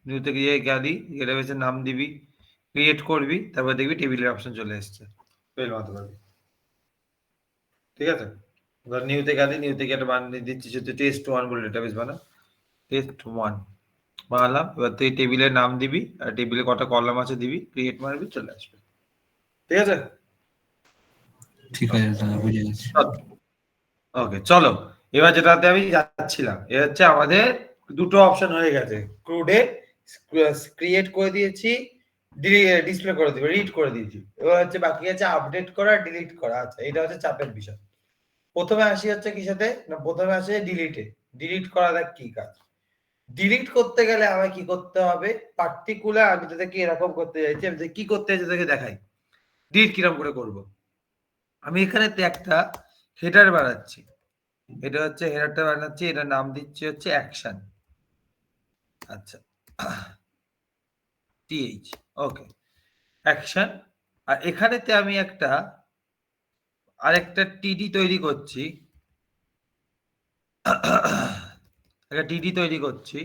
নিউতে গিয়ে গেলি, ডেটাবেসের নাম দিবি, ক্রিয়েট করবি, তারপর দেখবি টেবিলের অপশন চলে এসছে, পেল মারতে পারবি। ঠিক আছে, ধর নিউতে গেলি, নিউতে গিয়ে একটা বানিয়ে দিচ্ছি যদি টেস্ট 1 বলে ডেটাবেস বানা, টেস্ট 1 বানালাম। এবার তুই টেবিলের নাম দিবি আর টেবিলে কটা কলাম আছে দিবি, ক্রিয়েট মারবি, চলে আসবে। ঠিক আছে, ঠিক আছে দাদা, বুঝে গেছি। ওকে চলো, এবার যেটাতে আমি যাচ্ছিলাম, এ হচ্ছে আমাদের দুটো অপশন হয়ে গেছে, ক্রুডে ক্রিয়েট করে দিয়েছি, ডিসপ্লে করে দিবে, রিড করে দিয়েছি। এবার হচ্ছে বাকি আছে আপডেট করা, ডিলিট করা। আচ্ছা, এটা হচ্ছে চাপের বিষয়। প্রথমে আসি হচ্ছে কি সাথে না, প্রথমে আসে ডিলিটে। ডিলিট করা দেখ কি কাজ। ডিলিট করতে গেলে আমায় কি করতে হবে, পার্টিকুলার আমি তোদেরকে এরকম করতে চাইছি, আমি কি করতে চাইছি তোদেরকে দেখাই, ডিলিট কিরকম করে করব। আমি এখানে একটা হেডার বানাচ্ছি, এটা হচ্ছে হেডারটা বানাচ্ছি, এটা নাম দিচ্ছি হচ্ছে অ্যাকশন। আচ্ছা, টিএইচ, ওকে, অ্যাকশন। আর এখানেতে আমি আরেকটা টিডি তৈরি করছি, একটা টিডি তৈরি করছি,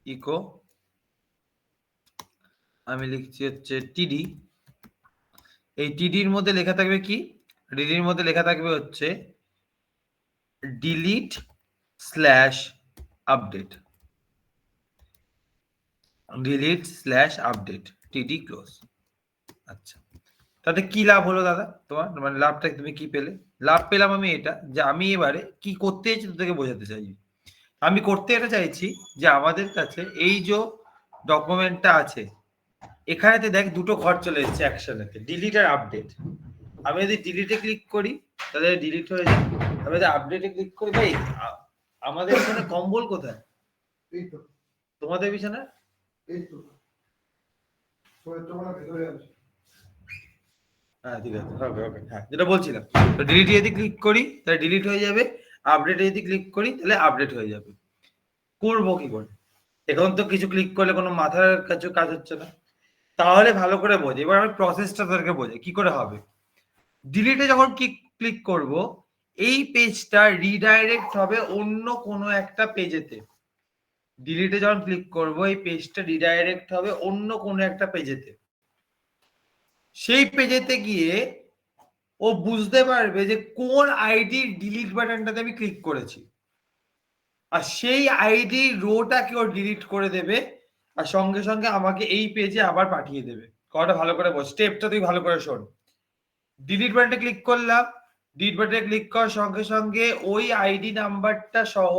ইকো, আমি লিখছি হচ্ছে টিডি। এই টিডির মধ্যে লেখা থাকবে কি, টিডির মধ্যে লেখা থাকবে হচ্ছে delete slash update, delete slash update, টিডি ক্লোজ। আচ্ছা, তাতে কি লাভ হলো দাদা তোমার, মানে লাভটা তুমি কি পেলে? লাভ পেলাম আমি এটা, যে আমি এবারে কি করতে চাইছি তোদেরকে বোঝাতে চাইছি। আমি করতে এটা চাইছি যে আমাদের কাছে এই যে ডকুমেন্টটা আছে, এখানেতে দেখ দুটো ঘর চলে এসেছে অ্যাকশনেতে, ডিলিট আর আপডেট। আমি যদি ডিলিটে ক্লিক করি তাহলে ডিলিট হয়ে যায়, আমি যদি আপডেটে ক্লিক করি, ভাই আমাদের এখানে কম্বল কোথায়? তোমাদের বিছানা হ্যাঁ ঠিক আছে, ওকে ওকে, হ্যাঁ যেটা বলছিলাম, তো ডিলিট যদি ক্লিক করি তাহলে ডিলিট হয়ে যাবে, আপডেটে যদি ক্লিক করি তাহলে আপডেট হয়ে যাবে। করবো কি করে? এখন তো কিছু ক্লিক করলে কোনো মাথার কাছে কাজ হচ্ছে না, তাহলে ভালো করে বোঝে। এবার আমি প্রসেসটা তোদেরকে বোঝে কি করে হবে। ডিলিটে যখন ক্লিক করব, এই পেজটা রিডাইরেক্ট হবে অন্য কোনো একটা পেজেতে। ডিলিটে যখন ক্লিক করব, এই পেজটা রিডাইরেক্ট হবে অন্য কোনো একটা পেজেতে। সেই পেজেতে গিয়ে ও বুঝতে পারবে যে কোন আইডির ডিলিট বাটনটাতে আমি ক্লিক করেছি, আর সেই আইডি রোটাকে ও ডিলিট করে দেবে, আর সঙ্গে সঙ্গে আমাকে এই পেজে আবার পাঠিয়ে দেবে। কথাটা ভালো করে বোঝ, স্টেপটা তুই ভালো করে শোন। ডিলিট বাটনে ক্লিক করলাম, ডিলিট বাটনে ক্লিক করার সঙ্গে সঙ্গে ওই আইডি নাম্বারটা সহ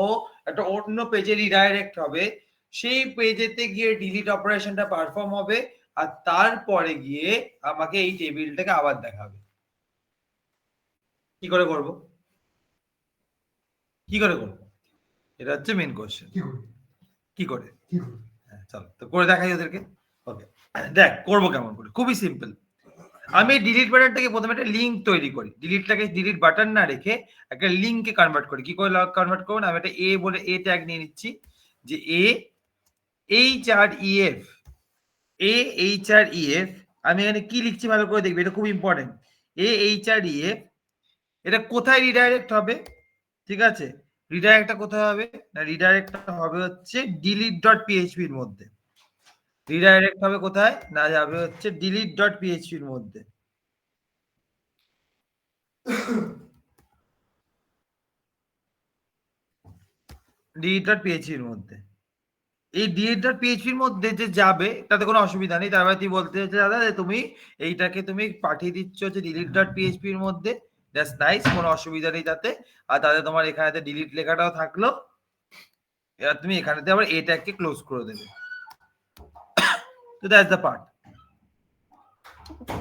একটা অন্য পেজে রিডাইরেক্ট হবে, সেই পেজেতে গিয়ে ডিলিট অপারেশনটা পারফর্ম হবে, আর তারপরে গিয়ে আমাকে এই টেবিলটাকে আবার দেখাবে। কি করে করব, কি করে করব, এটা হচ্ছে মেন কোশ্চেন। কি করে, হ্যাঁ চলো তো করে দেখাই ওদেরকে। ওকে, দেখ করবো কেমন করে, খুবই সিম্পল। আমি ডিলিট বাটনটাকে প্রথমে একটা লিঙ্ক তৈরি করি, ডিলিটটাকে ডিলিট বাটন না রেখে একটা লিঙ্কে কনভার্ট করি। কি করে কনভার্ট করবো না, আমি একটা এ বলে এ ট্যাগ নিয়ে নিচ্ছি, যে a h r e f, a h r e f. আমি এখানে কি লিখছি ভালো করে দেখবি, এটা খুব important. A h r e f, এটা কোথায় রিডাইরেক্ট হবে? ঠিক আছে, রিডাইরেক্টটা কোথায় হবে না, রিডাইরেক্টটা হবে হচ্ছে ডিলিট ডট পিএইচপি এর মধ্যে। রিডাইরেক্ট হবে কোথায় না, যাবে হচ্ছে ডিলিট ডট পিএইচপি এর মধ্যে। ডিলিট ডট পিএইচপি এর মধ্যে, এই ডিলিট ডট পিএইচপি এর মধ্যে যে যাবে তাতে কোনো অসুবিধা নেই। তারপরে তুই বলতে চাইছে দাদা যে তুমি এইটাকে তুমি পাঠিয়ে দিচ্ছ হচ্ছে ডিলিট ডট পিএইচপি এর মধ্যে, দ্যাটস নাইস, কোনো অসুবিধা নেই তাতে। আর তাতে তোমার এখানেতে ডিলিট লেখাটাও থাকলো, এবার তুমি এখানেতে আবার এটাকে ক্লোজ করে দেবে। তো দ্যাটস দ্য পার্ট।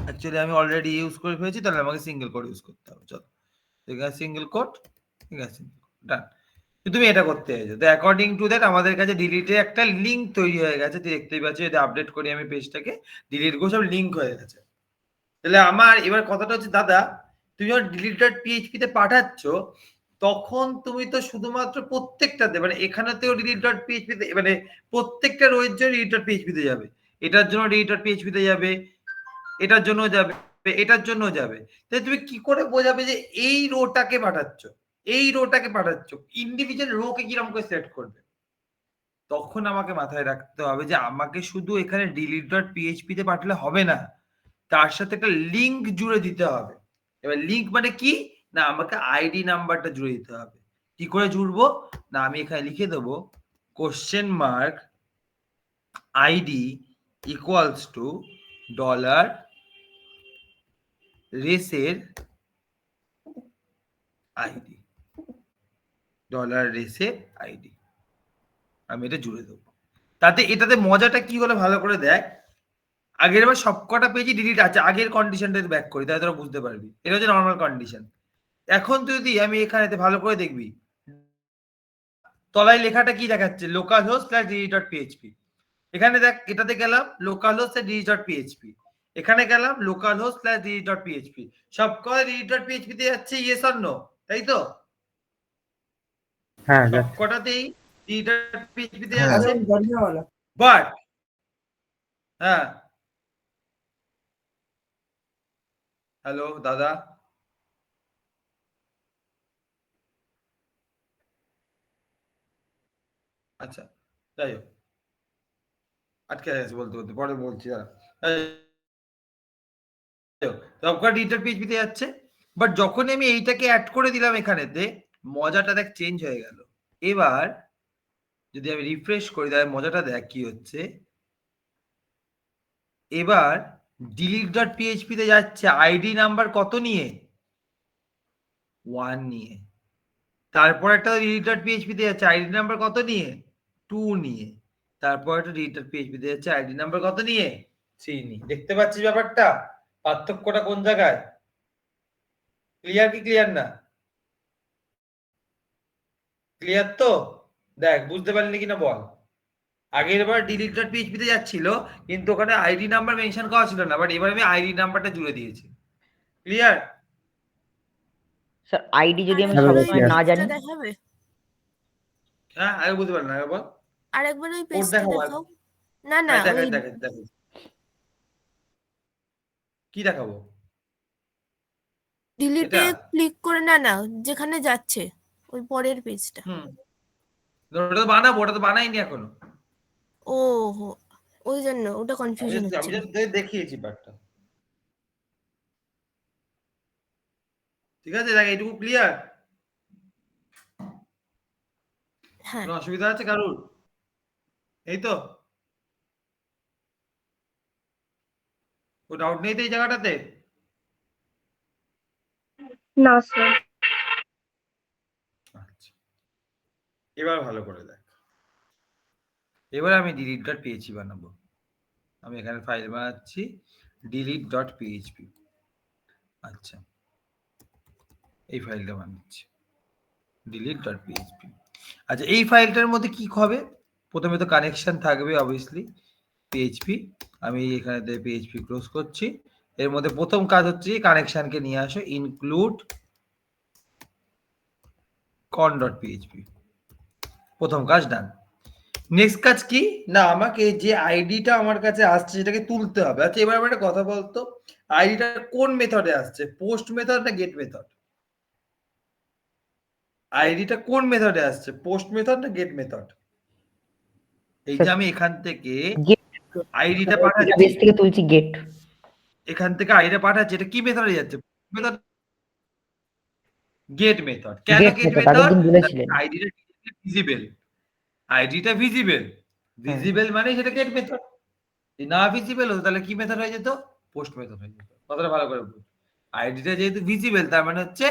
অ্যাকচুয়ালি আমি অলরেডি ইউজ করে ফেলেছি, তাহলে আমাকে সিঙ্গেল কোড ইউজ করতে হবে। চলো, ঠিক আছে, সিঙ্গেল কোড, ঠিক আছে, ডান। তুমি এটা করতে চাইছো, তো অ্যাকর্ডিং টু দ্যাট আমাদের কাছে ডিলিটে একটা লিঙ্ক তৈরি হয়ে গেছে, তুই দেখতেই পাচ্ছি। যদি আপডেট করি আমি পেজটাকে, ডিলিট গো সব লিঙ্ক হয়ে গেছে। তাহলে আমার এবার কথাটা হচ্ছে, দাদা তুমি যখন ডিলিট ডট পিএইচপি তে পাঠাচ্ছ, তখন তুমি তো শুধুমাত্র প্রত্যেকটাতে, মানে এখানেতেও ডিলিট ডট পিএইচপি তে, মানে প্রত্যেকটা রোয়ের জন্য ডিলিট ডট পিএইচপি তে যাবে, এটার জন্য ডিলিট ডট পিএইচপি তে যাবে, এটার জন্য যাবে, এটার জন্য যাবে। তাহলে তুমি কি করে বোঝাবে যে এই রোটাকে পাঠাচ্ছ, এই রোটাকে পাঠাচ্ছ? ইন্ডিভিজুয়াল রো কে কিরকম করে সিলেক্ট করবে? তখন আমাকে মাথায় রাখতে হবে যে আমাকে শুধু এখানে delete.php তে পাঠালে হবে না, তার সাথে একটা লিঙ্ক জুড়ে দিতে হবে। এবার লিঙ্ক মানে কি, না আমাকে আইডি নাম্বারটা জুড়ে দিতে হবে। কি করে জুড়বো, না আমি এখানে লিখে দেবো question mark ID equals to dollar রেসের আইডি, ডলার রেসের আইডি, আমি এটা জুড়ে দেবো। তাতে এটাতে মজাটা কি হলো ভালো করে দেখ, আগের বার সবকটা পেজই ডিলিট আছে, আগের কন্ডিশনটা ব্যাক করি তাহলে তোরা বুঝতে পারবি, এটা হচ্ছে নর্মাল কন্ডিশন। এখন তুই যদি আমি এখানেতে ভালো করে দেখবি তলায় লেখাটা কি দেখাচ্ছে, লোকাল হোস্ট স্ল্যাশ ডিডি.php, এখানে দেখ এটাতে গেলাম লোকাল হোস্ট স্ল্যাশ ডিডি.php, এখানে গেলাম লোকাল হোস্ট স্ল্যাশ ডিডি.php, সব কটা ডিডি.php তে যাচ্ছে, ইয়েস অর নো, তাই তো? হ্যাঁ সব কটাতেই ডিডি.php তে হ্যাঁ। যাচ্ছে, বাট হ্যাঁ, হ্যালো দাদা, আচ্ছা যাই হোক, আটকে গেছে বলতে বলতে, পরে বলছি সবকটা ডিডি.php তে যাচ্ছে, বাট যখন আমি এইটাকে অ্যাড করে দিলাম এখানেতে, মজাটা দেখ চেঞ্জ হয়ে গেল। এবার যদি আমি রিফ্রেশ করি তাহলে মজাটা দেখ কি হচ্ছে, এবার delete.php তে যাচ্ছে আইডি নাম্বার কত নিয়ে, 1 নিয়ে, তারপর একটা delete.php তে যাচ্ছে আইডি নাম্বার কত নিয়ে, 2 নিয়ে, তারপর একটা delete.php তে যাচ্ছে আইডি নাম্বার কত নিয়ে, 3 নিয়ে। দেখতে পাচ্ছিস ব্যাপারটা, পার্থক্যটা কোন জায়গায়? ক্লিয়ার কি ক্লিয়ার না? ক্লিয়ার তো? দেখ বুঝতে পারলি কিনা বল। আগের বার delete.php তে যাচ্ছিল কিন্তু ওখানে আইডি নাম্বার মেনশন করা ছিল না, বাট এবার আমি আইডি নাম্বারটা জুড়ে দিয়েছি। ক্লিয়ার? স্যার আইডি যদি আমি হ্যালো, সবসময় clear. না জানি, দেখাবে হ্যাঁ আগে বুঝতে পারলাম, আগে বল। আরেকবার ওই কোড পেজটা দেখাবো দেখাও। না না হ্যাঁ, ওই দেখাই কি দেখাবো? ডিলিটে এটা ক্লিক করে, না না যেখানে যাচ্ছে ওই পরের পেজটা। ওটা তো বানাবো, ওটা তো বানাইনি এখনো। ও হো, ওই জন্য ওটা আমি কনফিউশন just- আমি হচ্ছিল। just দেখিয়েছি পার্টটা। ঠিক আছে, দেখ এইটুকু ক্লিয়ার? হ্যাঁ কোনো অসুবিধা আছে কারুর? এই তো, ও ডাউট নেই তো এই জায়গাটাতে? না স্যার। আচ্ছা, এবার ভালো করে দেখ। এবার আমি delete.php বানাবো। আমি এখানে ফাইল বানাচ্ছি delete.php। আচ্ছা, এই ফাইলটা বানাচ্ছি delete.php। আচ্ছা, এই ফাইলটার মধ্যে কি হবে, প্রথমে তো কানেকশন থাকবে অবভিয়াসলি php, আমি এখানে php ক্লোজ করছি। এর মধ্যে প্রথম কাজ হচ্ছে কানেকশনকে নিয়ে আসো, ইনক্লুড con.php, প্রথম কাজ ডান। নেক্সট কাজ কি, না আমাকে যে আইডিটা আমার কাছে আসছে সেটাকে তুলতে হবে। আচ্ছা এবার আমার একটা কথা বলতো, আইডিটা কোন মেথডে আসছে, পোস্ট মেথড না গেট মেথড? আইডিটা কোন মেথডে আসছে, পোস্ট মেথড না গেট মেথড? এই যে আমি এখান থেকে গেট আইডিটা বেস পাঠাচ্ছি, থেকে তুলছি গেট। এখান থেকে আইডিটা পাঠাচ্ছি, এটা কি মেথডে যাচ্ছে, মেথড গেট মেথড। কেন গেট গেট মেথড আগের মেথড? দিন বলেছিলেন। আইডিটা ভিজিবল, আইডিটা ভিজিবল, ভিজিবল মানে সেটা গেট মেথড। না ভিজিবল হতো তাহলে কি মেথড হয়ে যেত, পোস্ট মেথড হয়ে যেত। কথাটা ভালো করে বুঝ, আইডিটা যেহেতু ভিজিবল তার মানে হচ্ছে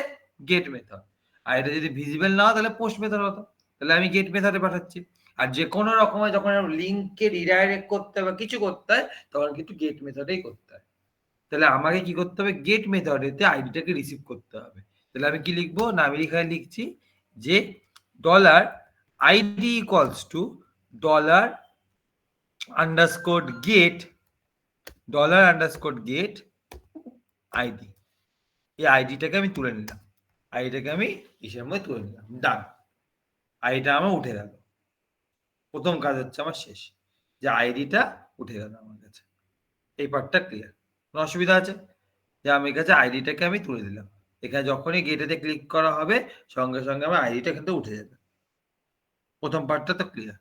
গেট মেথড, আইডিটা যদি ভিজিবল না হয় তাহলে পোস্ট মেথড হতো, তাহলে আমি গেট মেথডে পাঠাচ্ছি। আর যে কোনো রকমের যখন লিঙ্ককে রিডাইরেক্ট করতে হবে কিছু করতে হয় তখন কিন্তু গেট মেথডেই করতে হয়। তাহলে আমাকে কি করতে হবে, গেট মেথডেতে আইডিটাকে রিসিভ করতে হবে। তাহলে আমি কি লিখবো, না আমি এখানে লিখছি যে dollar ID equals to dollar underscore get, dollar underscore get ID. এই আইডিটাকে আমি তুলে নিলাম, আইডিটাকে আমি ইসের মধ্যে তুলে নিলাম, ডান। আইডিটা আমার উঠে গেল, প্রথম কাজ হচ্ছে আমার শেষ, যে আইডিটা উঠে গেল আমার কাছে। এই পার্টটা ক্লিয়ার? কোনো অসুবিধা আছে? যে আমার কাছে আইডিটাকে আমি তুলে দিলাম, এখানে যখনই গেটেতে ক্লিক করা হবে সঙ্গে সঙ্গে আমার আইডিটা এখান থেকে উঠে যাবে। প্রথম পার্টটা তো ক্লিয়ার?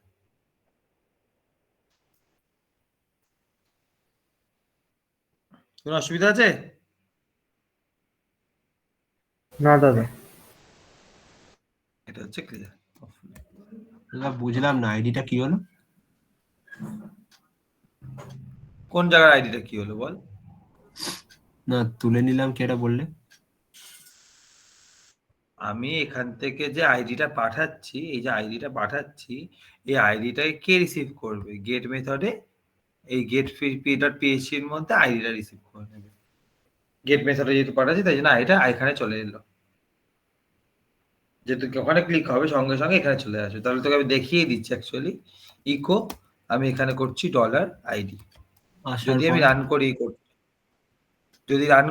কোনো অসুবিধা আছে? না দাদা। এটা হচ্ছে ক্লিয়ার। দাদা বুঝলাম না, আইডিটা কি হলো? কোন জায়গার আইডিটা কি হলো বল? না তুলে নিলাম, কি এটা বললে? আমি এখান থেকে যে আইডিটা পাঠাচ্ছি, এই যে আইডিটা পাঠাচ্ছি, এই আইডিটাকে কে রিসিভ করবে? গেট মেথডে এই গেট পি.পিএইচপি এর মধ্যে আইডিটা রিসিভ করে নেবে। গেট মেথডে যেহেতু পাঠাচ্ছি তাই জন্য আইডিটা এখানে চলে এলো। যেহেতু ওখানে ক্লিক হবে সঙ্গে সঙ্গে এখানে চলে আসবে। তাহলে তোকে আমি দেখিয়ে দিচ্ছি অ্যাকচুয়ালি। ইকো আমি এখানে করছি $আইডি। যদি আমি রান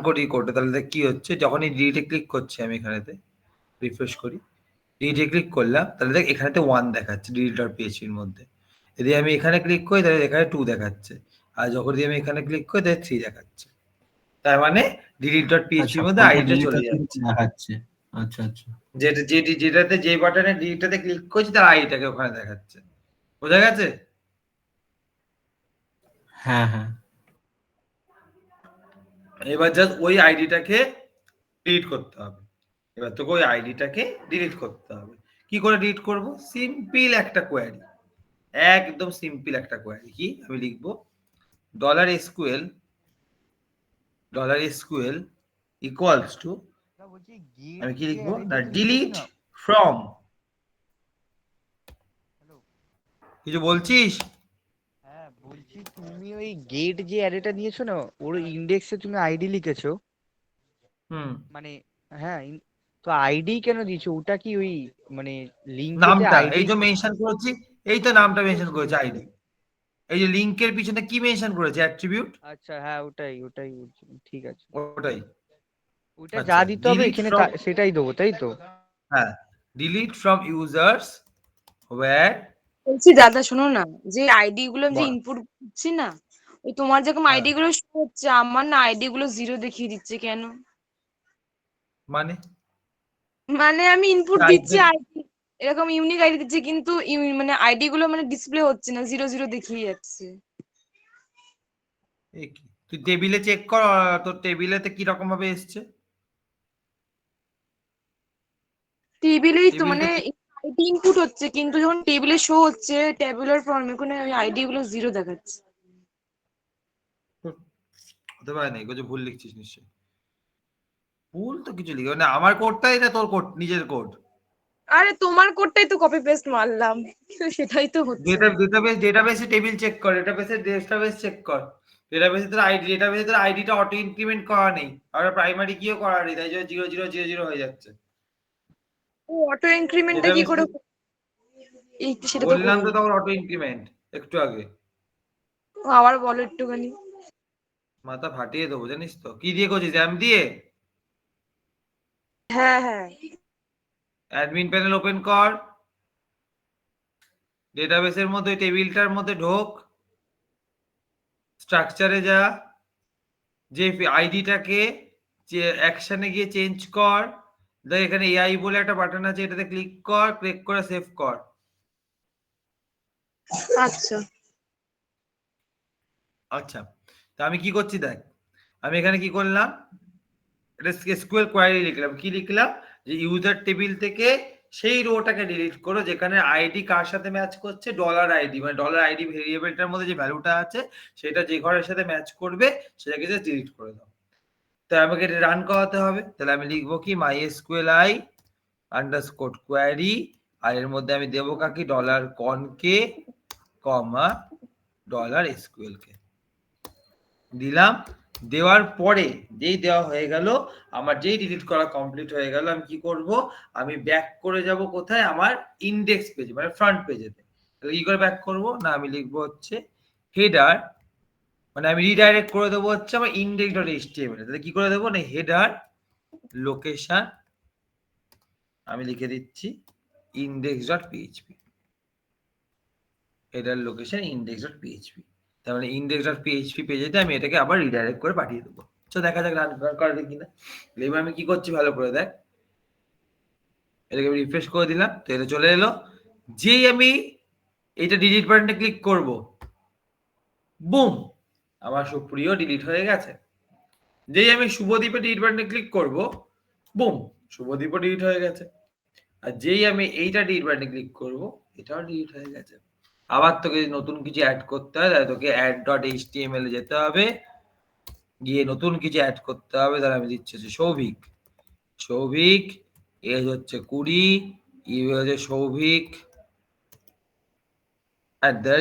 করি কোডটা তাহলে দেখ কি হচ্ছে, যখনই ডিলিটে ক্লিক করছি আমি এখানেতে রিফ্রেশ করি, ডিলিটে ক্লিক করলাম তাহলে দেখ এখানেতে 1 দেখাচ্ছে delete.php এর মধ্যে। যদি আমি এখানে ক্লিক করি তাহলে এখানে 2 দেখাচ্ছে, আর যখন আমি এখানে ক্লিক করি তাহলে 3 দেখাচ্ছে। তার মানে delete.php এর মধ্যে আইডিটা চলে যাচ্ছে। দেখাচ্ছে। আচ্ছা আচ্ছা, যেটাতে যে বাটনে ডিলিটটাতে ক্লিক করছি তার আইডিটাকে ওখানে দেখাচ্ছে। বোঝা গেছে? হ্যাঁ হ্যাঁ। এবার জাস্ট ওই আইডিটাকে ডিলিট করতে হবে। এবার তোকে ওই আইডিটাকে ডিলিট করতে হবে। কি করে ডিলিট করব? সিম্পল একটা কোয়েরি, একদম সিম্পল একটা কোয়েরি। কি আমি লিখবো $SQL ইকুয়ালস টু, আমি কি লিখবো না ডিলিট ফ্রম, কিছু বলছিস? হ্যাঁ বলছি, তুমি ওই গেট যে অ্যারেটা দিয়েছো না, ওর ইন্ডেক্সে তুমি আইডি লিখেছো। হুম, মানে হ্যাঁ, তো আইডি কেন দিয়েছো? ওটা কি ওই মানে লিংকেতে নামটা আইডি? এই যে মেনশন করেছি, এই তো নামটা মেনশন করেছে আইডি। এই যে লিংকের পিছনে কি মেনশন করেছে? অ্যাট্রিবিউট। আচ্ছা হ্যাঁ, ওটাই ওটাই বলছি। ঠিক আছে, ওটাই। ওটা যা আচ্ছা, দিতে হবে delete এখানে from, সেটাই দেবো, তাই তো? হ্যাঁ, delete from users where, বলছি দাদা শোনো না, যে আইডি গুলো যে বল। ইনপুট করছি না, ওই তোমার যেরকম হ্যাঁ, আইডি গুলো শো হচ্ছে, আমার না আইডি গুলো 0 দেখিয়ে দিচ্ছে কেন? মানে মানে আমি ইনপুট দিচ্ছি আইডি আইডি, এরকম ইউনিক আইডি দিচ্ছি, কিন্তু মানে আইডি গুলো মানে ডিসপ্লে হচ্ছে না, 0 দেখিয়ে যাচ্ছে। তুই টেবিলে চেক কর, তোর টেবিলেতে কি রকম ভাবে এসছে? টেবিলেই তো টেবিলটা মানে আইডি ইনপুট হচ্ছে, কিন্তু যখন টেবিলে শো হচ্ছে ট্যাবুলার ফর্মে, ওখানে ওই আইডি গুলো 0 দেখাচ্ছে। হতে পারে না, এগুলো ভুল লিখছিস নিশ্চয়ই। ভুল তো কিছু লিখে না, আমার কোডটাই না তোর কোড, নিজের কোড। আরে তোমার কোডটাই তো কপি পেস্ট মারলাম, কিন্তু সেটাই তো হচ্ছে না। ডেটাবেসে টেবিল চেক কর, ডেটাবেস চেক কর। ডেটাবেসে তোর আইডিটা অটো ইনক্রিমেন্ট করা নেই, আর প্রাইমারি কিও করা নেই, তাই জন্য 0000 হয়ে যাচ্ছে। ও অটো ইনক্রিমেন্টটা কি ডেটাবেস করে? এই তো সেটা তো বললাম তো করবো। তখন অটো ইনক্রিমেন্ট একটু আগে। ও আবার বলো একটুখানি। মাথা ফাটিয়ে দেবো জানিস তো। কি দিয়ে করছিস? র্যাম দিয়ে? হ্যাঁ হ্যাঁ। অ্যাডমিন প্যানেল ওপেন কর, ডেটাবেসের মধ্যে টেবিলটার মধ্যে ঢোক, স্ট্রাকচারে যা, যে আইডিটাকে যে অ্যাকশনে গিয়ে চেঞ্জ কর। দেখ এখানে এআই বলে একটা বাটন আছে, এটাতে ক্লিক কর, ক্লিক করে সেভ কর। আচ্ছা আচ্ছা, তা আমি কি করছি দেখ, আমি এখানে কি করলাম, এটা এসকিউএল কোয়েরি লিখলাম। কি লিখলাম? যে ইউজার টেবিল থেকে সেই রোটাকে ডিলিট করো যেখানে আইডি কার সাথে ম্যাচ করছে, $আইডি, মানে $আইডি ভেরিয়েবলটার মধ্যে যে ভ্যালুটা আছে সেটা যে ঘরের সাথে ম্যাচ করবে সেটাকে জাস্ট ডিলিট করে দাও। তাই আমাকে এটা রান করাতে হবে। তাহলে আমি লিখবো কি mysqli আন্ডারস্কোর কোয়েরি, আর এর মধ্যে আমি দেবো কাকি $conk, $SQL কে দিলাম। দেওয়ার পরে যেই দেওয়া হয়ে গেল, আমার যেই ডিলিট করা কমপ্লিট হয়ে গেল, আমি কি করব, আমি ব্যাক করে যাব কোথায়? আমার ইন্ডেক্স পেজে, মানে ফ্রন্ট পেজেতে। তাহলে কি করে ব্যাক করব না, আমি লিখবো হচ্ছে হেডার, মানে আমি রিডাইরেক্ট করে দেবো হচ্ছে আমার index.html। তাহলে কি করে দেবো না, হেডার লোকেশন, আমি লিখে দিচ্ছি index.php, হেডার লোকেশন index.php। তার মানে index.php পেজেতে আমি এটাকে আবার রিডাইরেক্ট করে পাঠিয়ে দেবো। তো দেখা যাক রান করা যায় কিনা। এবার আমি কি করছি ভালো করে দেখ, এটাকে আমি রিফ্রেশ করে দিলাম, তো এটা চলে এলো। যেই আমি এইটা ডিলিট বাটনটা ক্লিক করব, বুম, আমার সুপ্রিয় ডিলিট হয়ে গেছে। যেই আমি শুভদীপে ডিলিট বাটনে ক্লিক করব, বুম, শুভদীপও ডিলিট হয়ে গেছে। আর যেই আমি এইটা ডিলিট বাটনে ক্লিক করব, এটাও ডিলিট হয়ে গেছে। আবার তোকে নতুন কিছু অ্যাড করতে হয়, তাহলে তোকে add.html এ যেতে হবে, গিয়ে নতুন কিছু অ্যাড করতে হবে। তাহলে আমি দিচ্ছি হচ্ছে সৌভিক, সৌভিক, এজ হচ্ছে 20, ইমেল হচ্ছে সৌভিক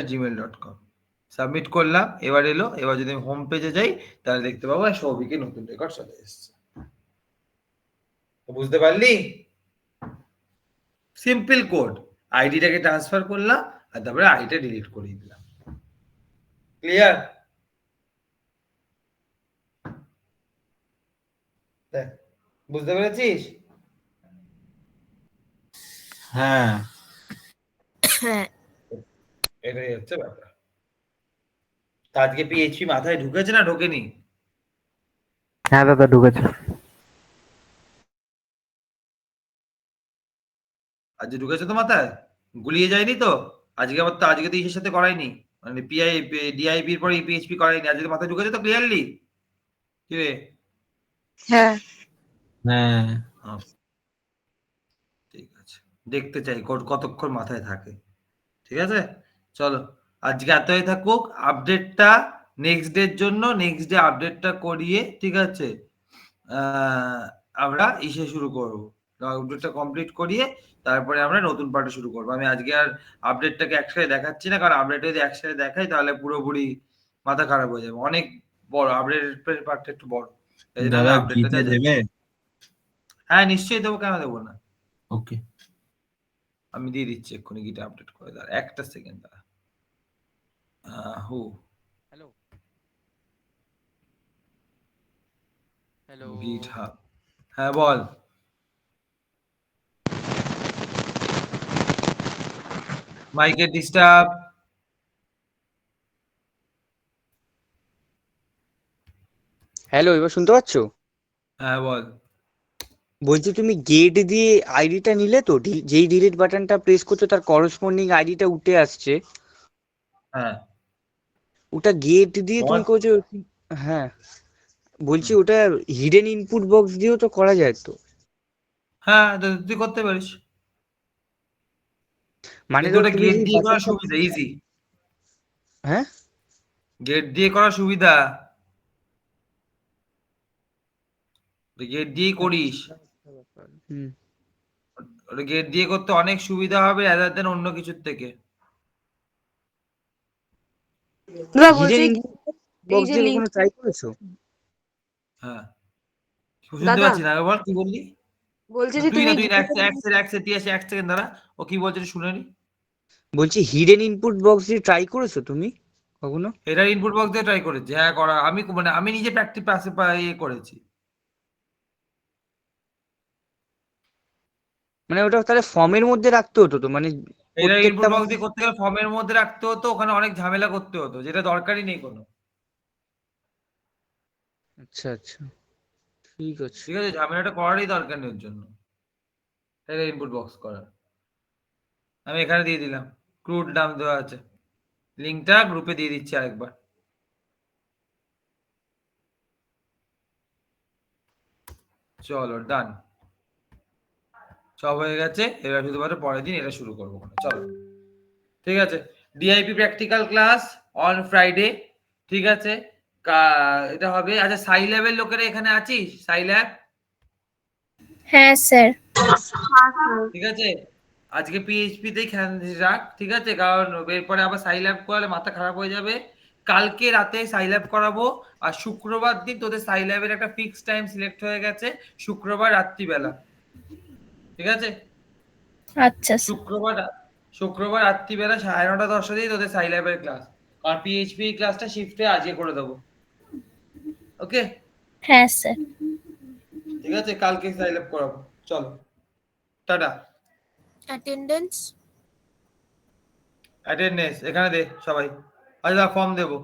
@gmail.com। সাবমিট করলাম, এবার এলো। এবার যদি আমি হোম পেজে যাই তাহলে দেখতে পাবো সৌভিকের নতুন রেকর্ড চলে এসেছে। বুঝতে পারলি? Simple code. আইডিটাকে ট্রান্সফার করলাম আর তারপরে আইডিটা ডিলিট করে দিলাম। ক্লিয়ার? দেখ, বুঝতে পেরেছিস? হ্যাঁ হ্যাঁ এটাই হচ্ছে ব্যাপার। তা আজকে পিএইচপি মাথায় ঢুকেছে না ঢোকেনি? হ্যাঁ দাদা ঢুকেছে। আজকে ঢুকেছে তো মাথায়? গুলিয়ে যায়নি তো? আজকে তো ইসের সাথে করাইনি, মানে ডিআইপির পরে পিএইচপি করাইনি। আজকে মাথায় ঢুকেছে তো ক্লিয়ারলি? কি রে? হ্যাঁ হ্যাঁ ঠিক আছে, দেখতে চাই কতক্ষণ মাথায় থাকে। ঠিক আছে, চলো আজকে এতই থাকুক। আপডেটটা নেক্সট ডে এর জন্য, নেক্সট ডে আপডেটটা করিয়ে, ঠিক আছে, আমরা ইসে শুরু করব, আপডেটটা কমপ্লিট করিয়ে তারপরে আমরা নতুন পার্টে শুরু করবো। আমি আজকে আর আপডেটটাকে একসাথে দেখাচ্ছি না, কারণ আপডেট যদি একসাথে দেখাই তাহলে পুরোপুরি মাথা খারাপ হয়ে যাবে। অনেক বড় আপডেটের পার্টটা, একটু বড়, এই জন্য আমি দাদা আপডেটটা গীতা দেবে? হ্যাঁ নিশ্চয়ই দেবো, কেন দেবো না। ওকে আমি দিয়ে দিচ্ছি এক্ষুনি, গিটা আপডেট করে দাঁড়া, একটা সেকেন্ড দাঁড়া। হু হ্যালো হ্যালো গিট হাব, হ্যাঁ বল। মাইকের ডিস্টার্ব। হ্যালো, এবার শুনতে পাচ্ছো? হ্যাঁ বল। বলছি তুমি গেট দিয়ে আইডিটা নিলে তো? যেই ডিলিট বাটনটা প্রেস করছো তার করসপন্ডিং আইডিটা উঠে আসছে, হ্যাঁ ওটা গেট দিয়ে বল। তুমি করছো? হ্যাঁ, বলছি হুম। ওটা হিডেন ইনপুট বক্স দিয়েও তো করা যায় তো? হ্যাঁ তুই করতে পারিস, মানে কিন্তু ধর ওটা তুমি গেট যদি দিয়ে করা বাটনটা, সুবিধা, ইজি। হ্যাঁ গেট দিয়ে করা সুবিধা, গেট দিয়েই করিস। হুম, ওটা গেট দিয়ে করতে অনেক সুবিধা হবে রাদার দেন অন্য কিছুর থেকে। দাদা হিডেন বলছি ইনপুট এই বক্স যে দিয়ে লিঙ্ক, কখনো ট্রাই করেছো? হ্যাঁ শুনতে দাদা পাচ্ছি না, বল কি বললি? বলছি না, যে তুই তুমি না তুই না, গেট, এক সেকেন্ড দাঁড়া। ও কি বলছে একটু শুনে নি। বলছি হিডেন ইনপুট বক্স দিয়ে ট্রাই করেছো তুমি কখনো? এটা ইনপুট বক্স দিয়ে ট্রাই করেছি, হ্যাঁ করা। আমি নিজে প্র্যাকটিস পাশে ইয়ে করেছি। মানে ওটা তাহলে ফর্মের মধ্যে রাখতে হতো তো, মানে এটা প্রত্যেকটা ইনপুট বক্স দিয়ে করতে গেলে ফর্মের মধ্যে রাখতে হতো, ওখানে অনেক ঝামেলা করতে হতো, যেটা দরকারই নেই কোনো। আচ্ছা আচ্ছা, ঠিক আছে। ঠিক আছে, ঝামেলাটা করারই দরকার নেই ওর জন্য। এটা ইনপুট বক্স করার, আমি এখানে দিয়ে দিলাম, ক্রুড নাম দেওয়া আছে। লিঙ্কটা গ্রুপে দিয়ে দিচ্ছি আরেকবার। চলো ডান, সব হয়ে গেছে। এবার শুধুমাত্র পরের দিন এটা শুরু করবো। চলো ঠিক আছে। DIP practical class on Friday, ঠিক আছে। এটা হবে। আচ্ছা সাইল্যাবের লোকেরা এখানে আছিস? সাইল্যাব, হ্যাঁ স্যার। ঠিক আছে। আজকে পিএইচপি তেই রাখ, ঠিক আছে, কারণ এরপরে আবার সাইল্যাব করালে মাথা খারাপ হয়ে যাবে। কালকে রাতে সাইল্যাব করাবো, আর শুক্রবার দিন তোদের সাইল্যাবের একটা ফিক্স টাইম সিলেক্ট হয়ে গেছে, শুক্রবার রাত্রিবেলা, ঠিক আছে। আচ্ছা স্যার। শুক্রবার রাত্রিবেলা 9:30-10টা দিয়ে তোদের সাইল্যাবের ক্লাস, আর পিএইচপি ক্লাসটা শিফটে আজকে করে দেবো। ওকে হ্যাঁ স্যার। ঠিক আছে, কালকে সাইল্যাব করাবো। চলো টাটা। অ্যাটেন্ডেন্স। অ্যাটেন্ডেন্স এখানে দে সবাই। আচ্ছা ফর্ম দেবো।